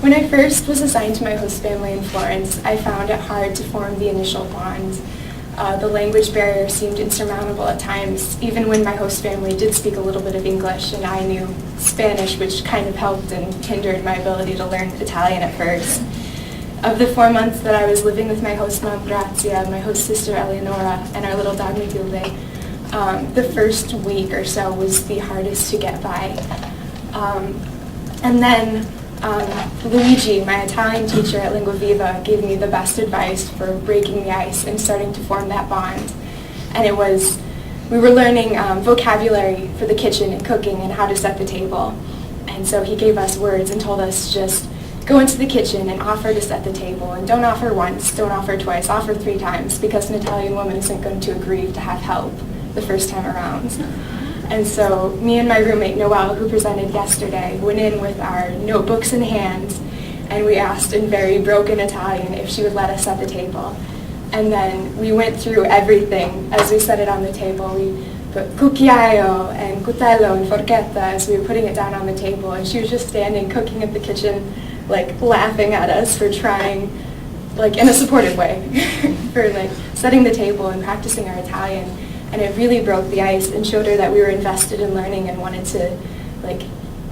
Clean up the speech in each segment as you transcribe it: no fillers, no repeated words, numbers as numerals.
When I first was assigned to my host family in Florence, I found it hard to form the initial bond. The language barrier seemed insurmountable at times, even when my host family did speak a little bit of English and I knew Spanish, which kind of helped and hindered my ability to learn Italian at first. Of the 4 months that I was living with my host mom, Grazia, my host sister, Eleonora, and our little dog, Matilde, the first week or so was the hardest to get by. And then Luigi, my Italian teacher at Lingua Viva, gave me the best advice for breaking the ice and starting to form that bond. And it was, we were learning vocabulary for the kitchen and cooking and how to set the table. And so he gave us words and told us just go into the kitchen and offer to set the table. And don't offer once, don't offer twice, offer 3 times, because an Italian woman isn't going to agree to have help the first time around. And so me and my roommate, Noelle, who presented yesterday, went in with our notebooks in hand, and we asked in very broken Italian if she would let us set the table. And then we went through everything as we set it on the table. We put cucchiaio and cutello and forchetta as we were putting it down on the table, and she was just standing, cooking at the kitchen, like laughing at us for trying, like in a supportive way, for like setting the table and practicing our Italian. And it really broke the ice and showed her that we were invested in learning and wanted to like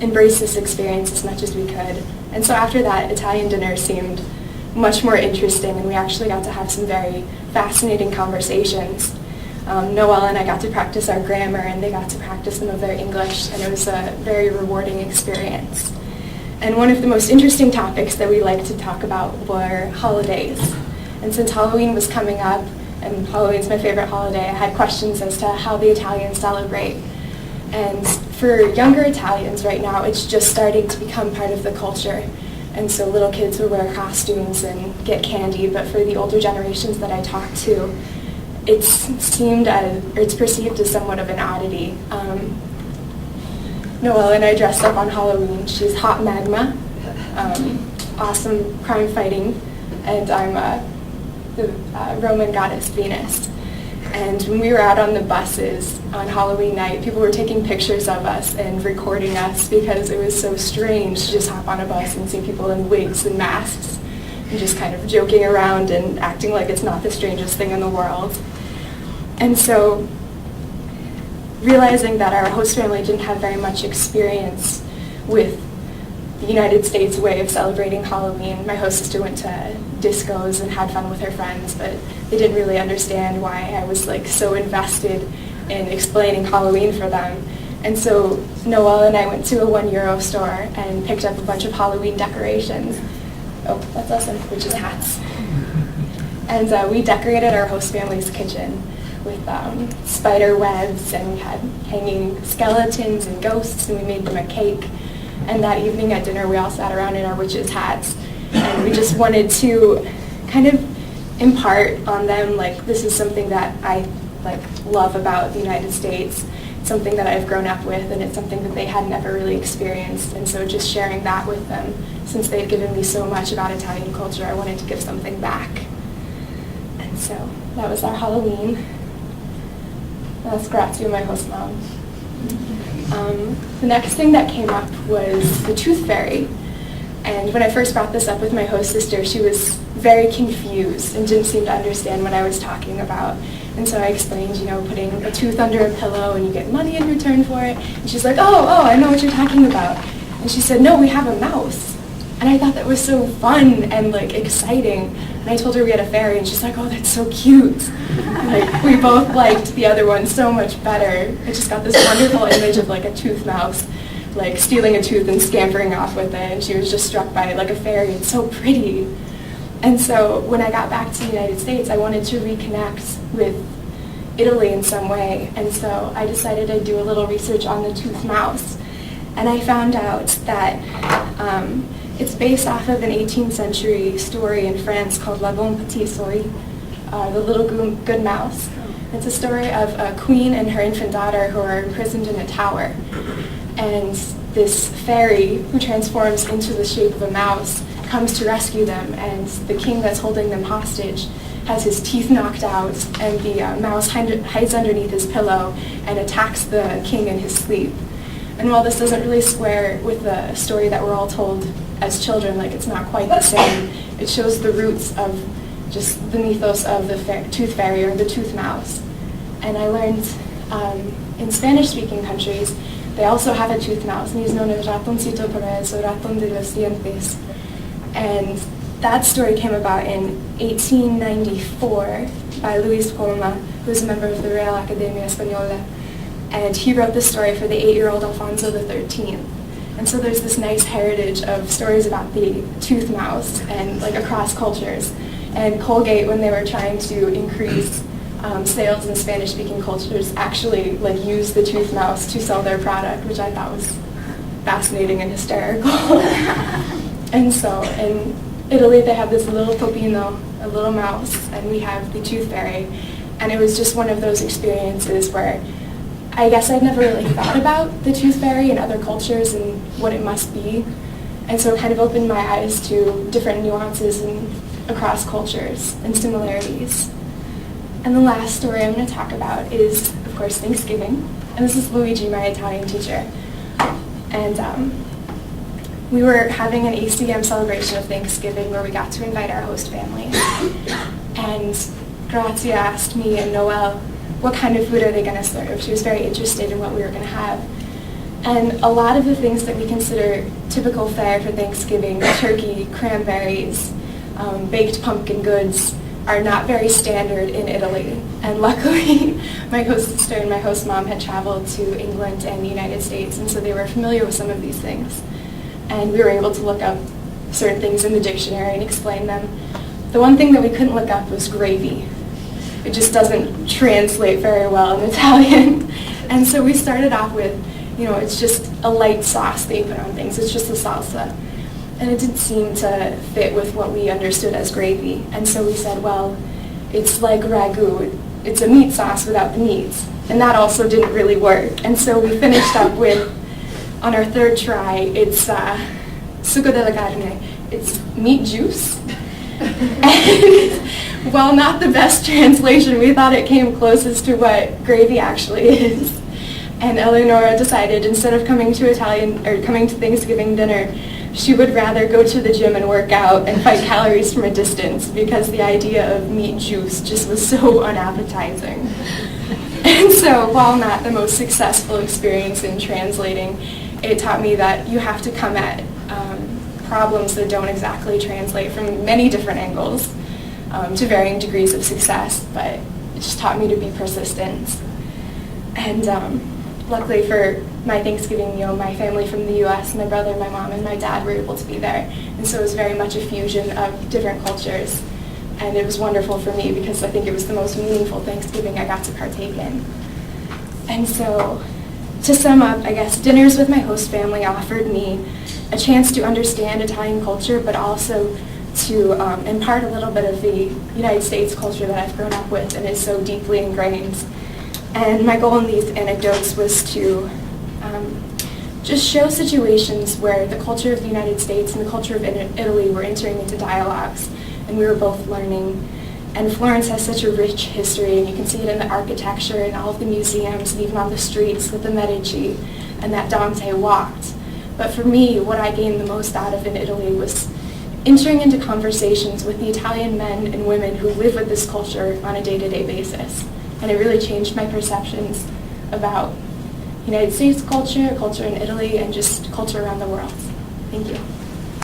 embrace this experience as much as we could. And so after that, Italian dinner seemed much more interesting, and we actually got to have some very fascinating conversations. Noelle and I got to practice our grammar, and they got to practice some of their English, and it was a very rewarding experience. And one of the most interesting topics that we liked to talk about were holidays. And since Halloween was coming up, and Halloween's my favorite holiday, I had questions as to how the Italians celebrate. And for younger Italians right now, it's just starting to become part of the culture. And so little kids will wear costumes and get candy, but for the older generations that I talk to, it's perceived as somewhat of an oddity. Noelle and I dressed up on Halloween. She's hot magma, awesome crime fighting, and I'm the Roman goddess Venus. And when we were out on the buses on Halloween night, people were taking pictures of us and recording us because it was so strange to just hop on a bus and see people in wigs and masks and just kind of joking around and acting like it's not the strangest thing in the world. And so realizing that our host family didn't have very much experience with the United States way of celebrating Halloween. My host sister went to discos and had fun with her friends, but they didn't really understand why I was like so invested in explaining Halloween for them. And so Noelle and I went to a €1 store and picked up a bunch of Halloween decorations. Oh, that's awesome, which is hats. And we decorated our host family's kitchen with spider webs, and we had hanging skeletons and ghosts, and we made them a cake. And that evening at dinner, we all sat around in our witches' hats, and we just wanted to kind of impart on them, like, this is something that I love about the United States. It's something that I've grown up with, and it's something that they had never really experienced. And so just sharing that with them, since they'd given me so much about Italian culture, I wanted to give something back. And so that was our Halloween. That's Grazia, my host mom. The next thing that came up was the tooth fairy. And when I first brought this up with my host sister, she was very confused and didn't seem to understand what I was talking about. And so I explained, putting a tooth under a pillow and you get money in return for it. And she's like, oh, I know what you're talking about. And she said, no, we have a mouse. And I thought that was so fun and exciting. And I told her we had a fairy, and she's like, oh, that's so cute. We both liked the other one so much better. I just got this wonderful image of a tooth mouse, stealing a tooth and scampering off with it. And she was just struck by it like a fairy. It's so pretty. And so when I got back to the United States, I wanted to reconnect with Italy in some way. And so I decided I'd do a little research on the tooth mouse. And I found out that it's based off of an 18th century story in France called La Bonne Petite Souris, the little good mouse. It's a story of a queen and her infant daughter who are imprisoned in a tower. And this fairy, who transforms into the shape of a mouse, comes to rescue them, and the king that's holding them hostage has his teeth knocked out, and the mouse hides underneath his pillow and attacks the king in his sleep. And while this doesn't really square with the story that we're all told as children, like it's not quite the same. It shows the roots of just the mythos of the tooth fairy or the tooth mouse. And I learned in Spanish-speaking countries, they also have a tooth mouse, and he's known as ratoncito perez or raton de los dientes. And that story came about in 1894 by Luis Colma, who was a member of the Real Academia Española. And he wrote the story for the 8-year-old Alfonso XIII. And so there's this nice heritage of stories about the tooth mouse and like across cultures. And Colgate, when they were trying to increase sales in Spanish-speaking cultures, actually like used the tooth mouse to sell their product, which I thought was fascinating and hysterical. And so in Italy, they have this little topino, a little mouse, and we have the tooth fairy. And it was just one of those experiences where I guess I'd never really thought about the tooth fairy in other cultures and what it must be. And so it kind of opened my eyes to different nuances and across cultures and similarities. And the last story I'm going to talk about is, of course, Thanksgiving. And this is Luigi, my Italian teacher. And we were having an ACM celebration of Thanksgiving where we got to invite our host families. And Grazia asked me and Noelle, what kind of food are they going to serve? She was very interested in what we were going to have. And a lot of the things that we consider typical fare for Thanksgiving, turkey, cranberries, baked pumpkin goods, are not very standard in Italy. And luckily, my host sister and my host mom had traveled to England and the United States, and so they were familiar with some of these things. And we were able to look up certain things in the dictionary and explain them. The one thing that we couldn't look up was gravy. It just doesn't translate very well in Italian. And so we started off with, it's just a light sauce they put on things. It's just a salsa. And it didn't seem to fit with what we understood as gravy. And so we said, well, it's like ragu. It's a meat sauce without the meats. And that also didn't really work. And so we finished up with, on our third try, it's sugo della carne. It's meat juice. And while not the best translation, we thought it came closest to what gravy actually is. And Eleonora decided instead of coming to Thanksgiving dinner, she would rather go to the gym and work out and fight calories from a distance because the idea of meat juice just was so unappetizing. And so while not the most successful experience in translating, it taught me that you have to come at problems that don't exactly translate from many different angles to varying degrees of success, but it just taught me to be persistent. And luckily for my Thanksgiving meal, my family from the U.S., my brother, my mom, and my dad were able to be there. And so it was very much a fusion of different cultures. And it was wonderful for me because I think it was the most meaningful Thanksgiving I got to partake in. And so to sum up, I guess dinners with my host family offered me a chance to understand Italian culture, but also to impart a little bit of the United States culture that I've grown up with and is so deeply ingrained. And my goal in these anecdotes was to just show situations where the culture of the United States and the culture of Italy were entering into dialogues, and we were both learning. And Florence has such a rich history, and you can see it in the architecture and all of the museums, and even on the streets with the Medici, and that Dante walked. But for me, what I gained the most out of in Italy was entering into conversations with the Italian men and women who live with this culture on a day-to-day basis. And it really changed my perceptions about United States culture, culture in Italy, and just culture around the world. Thank you.